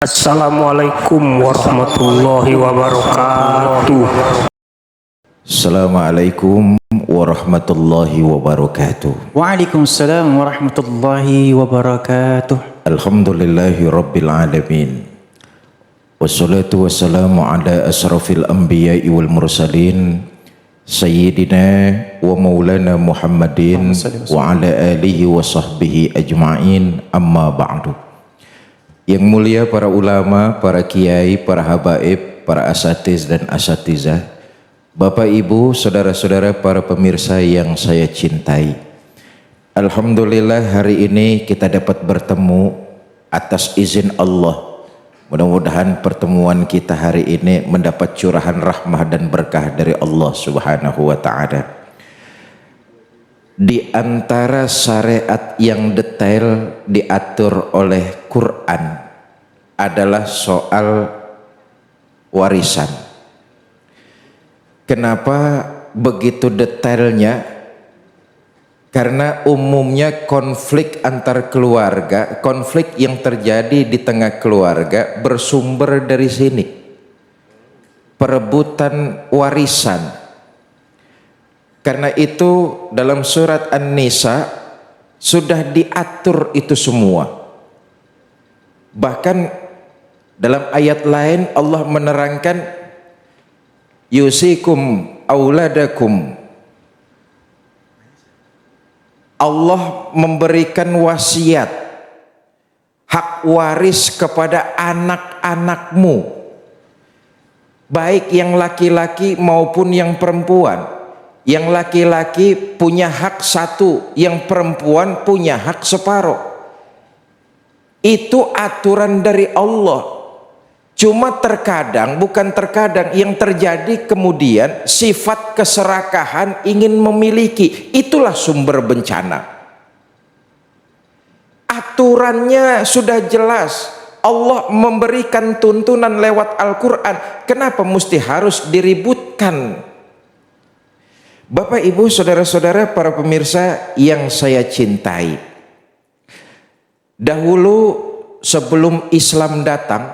Assalamualaikum warahmatullahi wabarakatuh. Assalamualaikum warahmatullahi wabarakatuh. Waalaikumsalam warahmatullahi wabarakatuh. Alhamdulillahi rabbil alamin. Wassalatu wassalamu ala asrafil anbiya'i wal mursalin Sayyidina wa maulana Muhammadin wa ala alihi wa sahbihi ajma'in, amma ba'du. Yang mulia para ulama, para kiai, para habaib, para asatiz dan asatizah, Bapak Ibu, saudara-saudara, para pemirsa yang saya cintai. Alhamdulillah hari ini kita dapat bertemu atas izin Allah. Mudah-mudahan pertemuan kita hari ini mendapat curahan rahmah dan berkah dari Allah Subhanahu wa ta'ala. Di antara syariat yang detail diatur oleh Quran adalah soal warisan. Kenapa begitu detailnya? Karena umumnya konflik antar keluarga, konflik yang terjadi di tengah keluarga bersumber dari sini. Perebutan warisan. Karena itu dalam surat An-Nisa sudah diatur itu semua. Bahkan dalam ayat lain Allah menerangkan yusikum auladakum. Allah memberikan wasiat hak waris kepada anak-anakmu, baik yang laki-laki maupun yang perempuan. Yang laki-laki punya hak satu, yang perempuan punya hak separuh. Itu aturan dari Allah. Cuma terkadang, bukan terkadang, yang terjadi kemudian sifat keserakahan ingin memiliki. Itulah sumber bencana. Aturannya sudah jelas. Allah memberikan tuntunan lewat Al-Quran. Kenapa mesti harus diributkan? Bapak, Ibu, saudara-saudara, para pemirsa yang saya cintai. Dahulu sebelum Islam datang,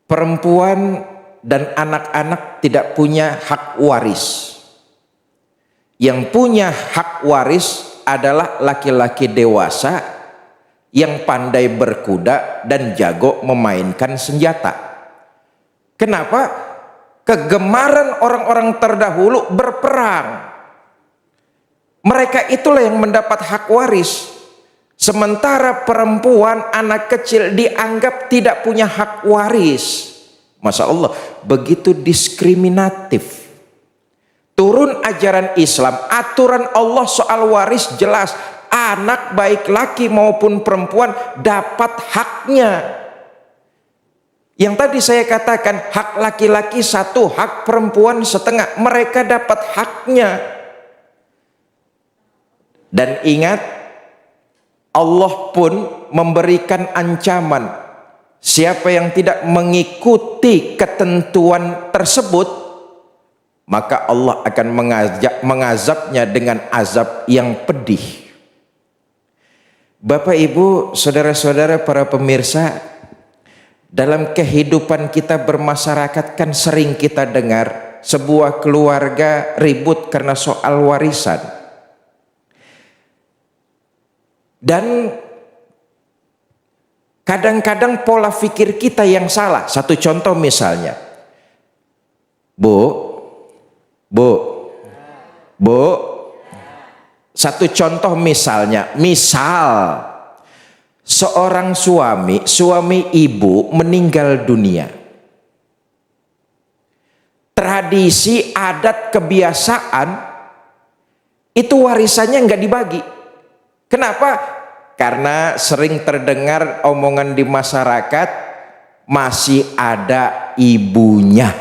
perempuan dan anak-anak tidak punya hak waris. Yang punya hak waris adalah laki-laki dewasa yang pandai berkuda dan jago memainkan senjata. Kenapa? Kegemaran orang-orang terdahulu berperang. Mereka itulah yang mendapat hak waris. Sementara perempuan, anak kecil dianggap tidak punya hak waris. Masya Allah, begitu diskriminatif. Turun ajaran Islam, aturan Allah soal waris jelas. Anak baik laki maupun perempuan dapat haknya. Yang tadi saya katakan, hak laki-laki satu, hak perempuan setengah. Mereka dapat haknya. Dan ingat, Allah pun memberikan ancaman. Siapa yang tidak mengikuti ketentuan tersebut, maka Allah akan mengazabnya dengan azab yang pedih. Bapak, Ibu, saudara-saudara, para pemirsa, dalam kehidupan kita bermasyarakat kan sering kita dengar sebuah keluarga ribut karena soal warisan. Dan kadang-kadang pola pikir kita yang salah. Satu contoh misalnya, Bu, satu contoh misalnya, misal seorang suami ibu meninggal dunia. Tradisi, adat, kebiasaan itu warisannya nggak dibagi. Kenapa? Karena sering terdengar omongan di masyarakat, masih ada ibunya.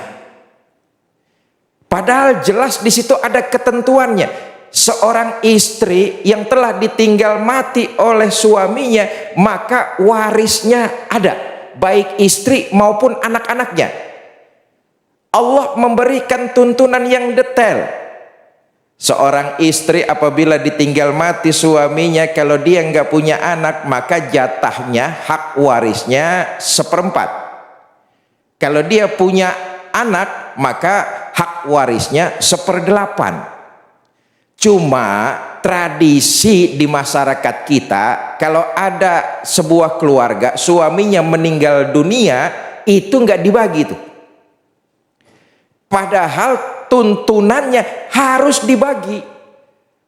Padahal jelas di situ ada ketentuannya. Seorang istri yang telah ditinggal mati oleh suaminya, maka warisnya ada, baik istri maupun anak-anaknya. Allah memberikan tuntunan yang detail. Seorang istri apabila ditinggal mati suaminya, kalau dia nggak punya anak, maka jatahnya, hak warisnya 1/4. Kalau dia punya anak, maka hak warisnya 1/8. Cuma tradisi di masyarakat kita, kalau ada sebuah keluarga suaminya meninggal dunia, itu nggak dibagi tuh. Padahal tuntunannya harus dibagi.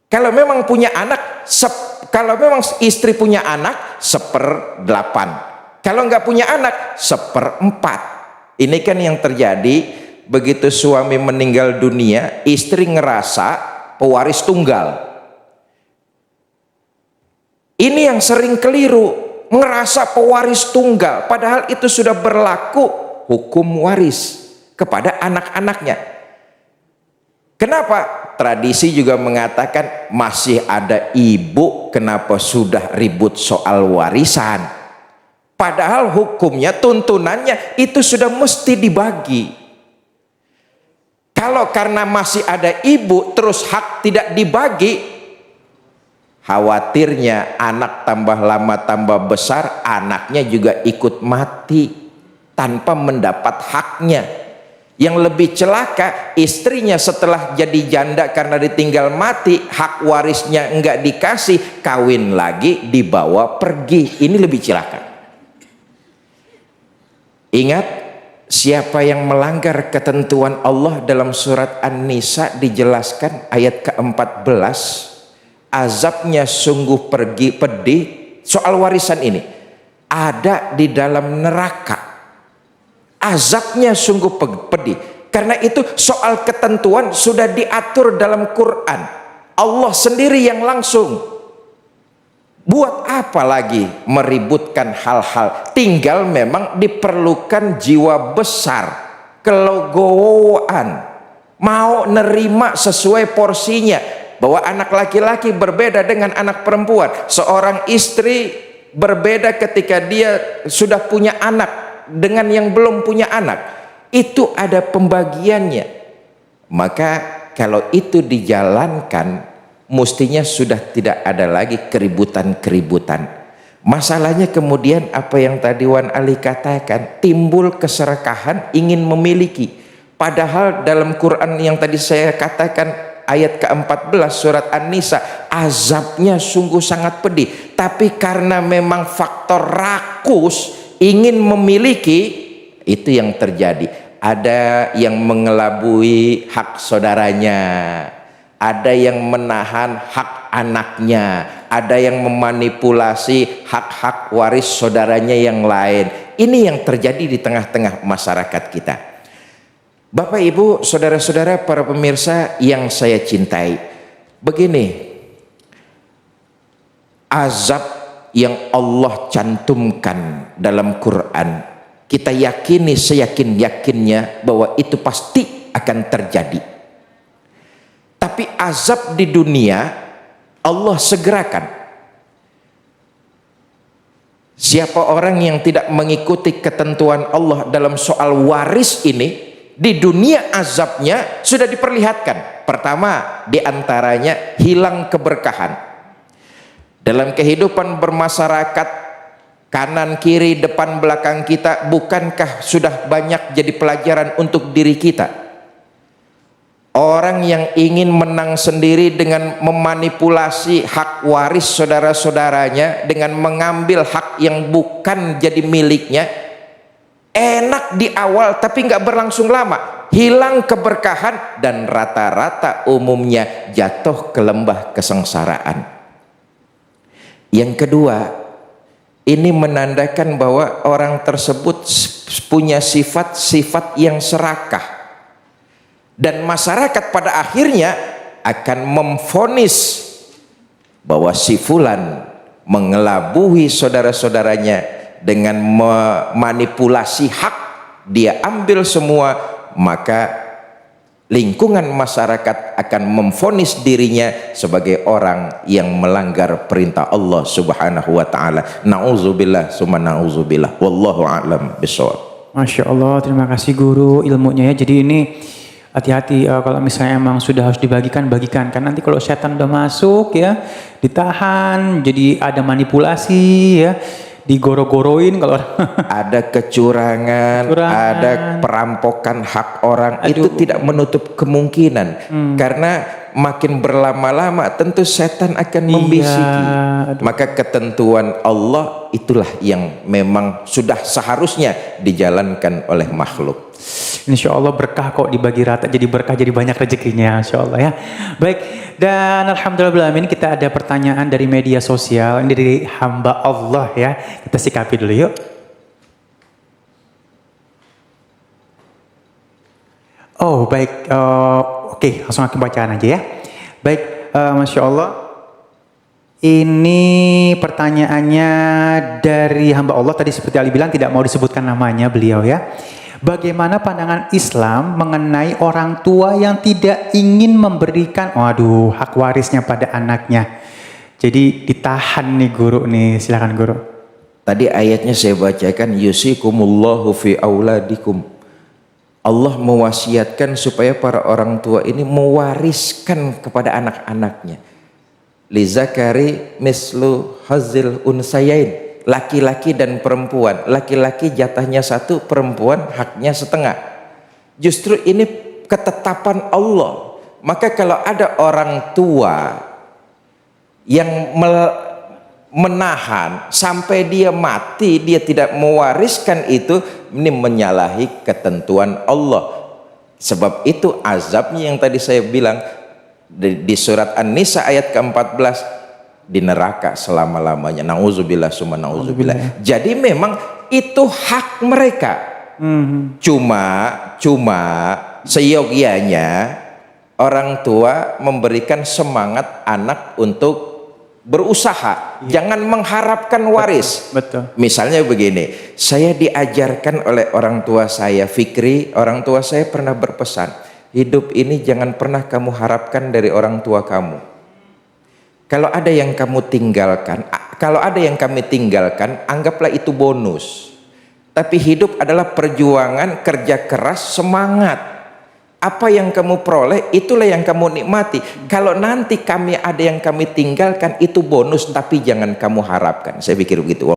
Kalau memang punya anak, kalau memang istri punya anak 1/8. Kalau nggak punya anak 1/4. Ini kan yang terjadi begitu suami meninggal dunia, istri ngerasa pewaris tunggal. Ini yang sering keliru, ngerasa pewaris tunggal, padahal itu sudah berlaku hukum waris kepada anak-anaknya. Kenapa? Tradisi juga mengatakan masih ada ibu, kenapa sudah ribut soal warisan? Padahal hukumnya, tuntunannya itu sudah mesti dibagi. Kalau karena masih ada ibu terus hak tidak dibagi, khawatirnya anak tambah lama tambah besar, anaknya juga ikut mati tanpa mendapat haknya. Yang lebih celaka, istrinya setelah jadi janda karena ditinggal mati, hak warisnya enggak dikasih, kawin lagi, dibawa pergi. Ini lebih celaka. Ingat, siapa yang melanggar ketentuan Allah dalam surat An-Nisa dijelaskan ayat ke-14, azabnya sungguh pedih. Soal warisan ini ada di dalam neraka. Azabnya sungguh pedih. Karena itu soal ketentuan sudah diatur dalam Quran. Allah sendiri yang langsung. Buat apa lagi meributkan hal-hal? Tinggal memang diperlukan jiwa besar, kelegowoan, mau nerima sesuai porsinya. Bahwa anak laki-laki berbeda dengan anak perempuan. Seorang istri berbeda ketika dia sudah punya anak dengan yang belum punya anak. Itu ada pembagiannya. Maka kalau itu dijalankan, mestinya sudah tidak ada lagi keributan-keributan. Masalahnya kemudian apa yang tadi Wan Ali katakan, timbul keserakahan ingin memiliki. Padahal dalam Quran yang tadi saya katakan ayat ke-14 surat An-Nisa, azabnya sungguh sangat pedih. Tapi karena memang faktor rakus ingin memiliki, itu yang terjadi. Ada yang mengelabui hak saudaranya, ada yang menahan hak anaknya, ada yang memanipulasi hak-hak waris saudaranya yang lain. Ini yang terjadi di tengah-tengah masyarakat kita. Bapak Ibu, saudara-saudara, para pemirsa yang saya cintai, begini, azab yang Allah cantumkan dalam Quran, kita yakini seyakin-yakinnya bahwa itu pasti akan terjadi. Tapi azab di dunia Allah segerakan. Siapa orang yang tidak mengikuti ketentuan Allah dalam soal waris ini, di dunia azabnya sudah diperlihatkan. Pertama, diantaranya hilang keberkahan. Dalam kehidupan bermasyarakat, kanan, kiri, depan, belakang kita, bukankah sudah banyak jadi pelajaran untuk diri kita? Orang yang ingin menang sendiri dengan memanipulasi hak waris saudara-saudaranya, dengan mengambil hak yang bukan jadi miliknya, enak di awal tapi nggak berlangsung lama, hilang keberkahan, dan rata-rata umumnya jatuh ke lembah kesengsaraan. Yang kedua, ini menandakan bahwa orang tersebut punya sifat-sifat yang serakah, dan masyarakat pada akhirnya akan memvonis bahwa si fulan mengelabui saudara-saudaranya dengan memanipulasi hak, dia ambil semua, maka lingkungan masyarakat akan memvonis dirinya sebagai orang yang melanggar perintah Allah Subhanahu wa taala. Nauzubillah summa nauzubillah. Wallahu a'lam bishawab. Masya Allah, terima kasih guru ilmunya ya. Jadi ini hati-hati kalau misalnya emang sudah harus dibagikan, bagikan. Kan nanti kalau setan udah masuk ya, ditahan, jadi ada manipulasi ya, digoro-goroin kalau Ada kecurangan, Kecurangan. ada perampokan hak orang. Aduh. Itu tidak menutup kemungkinan. Karena makin berlama-lama tentu setan akan membisiki. aduh. Maka ketentuan Allah itulah yang memang sudah seharusnya dijalankan oleh makhluk. Insya Allah berkah kok dibagi rata, jadi berkah, jadi banyak rezekinya, Insya Allah ya. Baik, dan alhamdulillah kita ada pertanyaan dari media sosial, ini dari hamba Allah ya. Kita sikapi dulu yuk. Oh baik, oke, langsung aku bacaan aja ya. Baik, Masya Allah. Ini pertanyaannya dari hamba Allah, tadi seperti Ali bilang tidak mau disebutkan namanya beliau ya. Bagaimana pandangan Islam mengenai orang tua yang tidak ingin memberikan hak warisnya pada anaknya? Jadi ditahan nih guru nih, silakan guru. Tadi ayatnya saya bacakan, yusikumullahu fi auladikum. Allah mewasiatkan supaya para orang tua ini mewariskan kepada anak-anaknya. Lizakari mislu hazil unsayain. Laki-laki dan perempuan. Laki-laki jatahnya 1, perempuan haknya setengah. Justru ini ketetapan Allah. Maka kalau ada orang tua yang menahan sampai dia mati, dia tidak mewariskan itu, ini menyalahi ketentuan Allah. Sebab itu azabnya yang tadi saya bilang di surat An-Nisa ayat ke-14, di neraka selama-lamanya. Nauzubillah summa nauzubillah. Jadi memang itu hak mereka. Cuma seyogianya orang tua memberikan semangat anak untuk berusaha, jangan mengharapkan waris. Betul. Misalnya begini, saya diajarkan oleh orang tua saya, Fikri, orang tua saya pernah berpesan, hidup ini jangan pernah kamu harapkan dari orang tua kamu. Kalau ada yang kamu tinggalkan, kalau ada yang kami tinggalkan, anggaplah itu bonus. Tapi hidup adalah perjuangan, kerja keras, semangat. Apa yang kamu peroleh, itulah yang kamu nikmati. Kalau nanti kami ada yang kami tinggalkan, itu bonus, tapi jangan kamu harapkan. Saya pikir begitu.